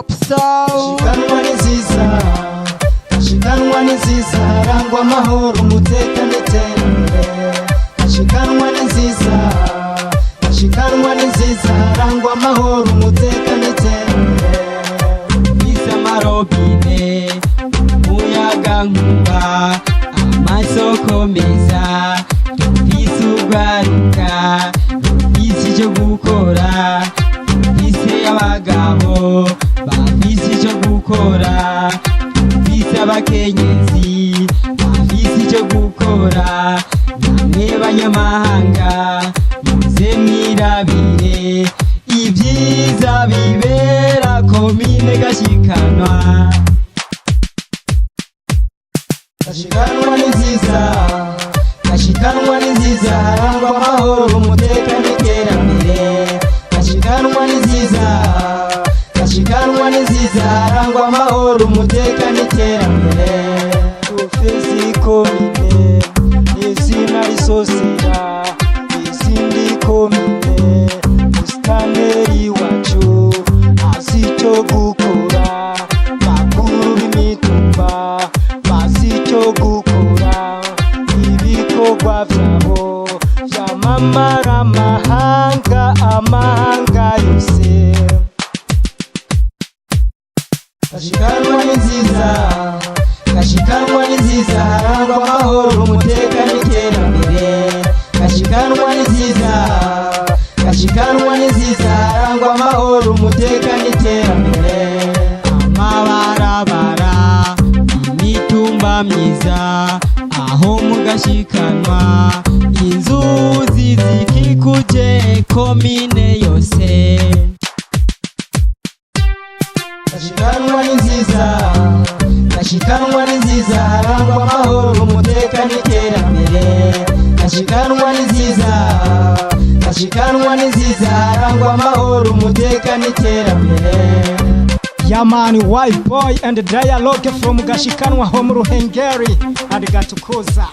Top Sound. Gashikanwa ni nziza, gashikanwa ni nziza, harangwa amahoro umutekano n'iterambere. Gashikanwa ni nziza, gashikanwa ni nziza, harangwa amahoro umutekano n'iterambere. Bisa amarobine, umuyagankuba, amasoko meza, dufise urwaruka, dufise icyo gukora, dufise abagabo bafise icyo gukora, dufise abakenyezi bafise icyo gukora. Namwe banyamahanga muze mwirabire ibyiza bibera komine Gashikanwa. Gashikanwa ni nziza, gashikanwa ni nziza, harangwa amahoro umutekano n'iterambere. Gashikanwa ni nziza, gashikanwa ni nziza, harangwa amahoro umutekano n'iterambere. Dufise ikomine izina risosera izindi komine, musitanteri wacu azi icyo gukora, bakuru b'imitumba bazi icyo gukora, ibikorwa vyabo vyamamara amahanga, amahanga yose. Gashikanwa ni nziza, gashikanwa ni nziza, harangwa amahoro umutekano n'iterambere. Gashikanwa ni nziza, gashikanwa ni nziza, harangwa amahoro umutekano n'iterambere. Amabarabara, imitumba myiza, aho mu Gashikanwa, inzuzi zikikuje komine yose. Gashikanwa ni nziza, gashikanwa ni nziza, harangwa amahoro umutekano n'iterambere. Gashikanwa ni nziza, gashikanwa ni nziza, harangwa amahoro umutekano n'iterambere. Yeah man, white boy and dialogue from Gashikanwa home Ruhengeri and Gatukuza.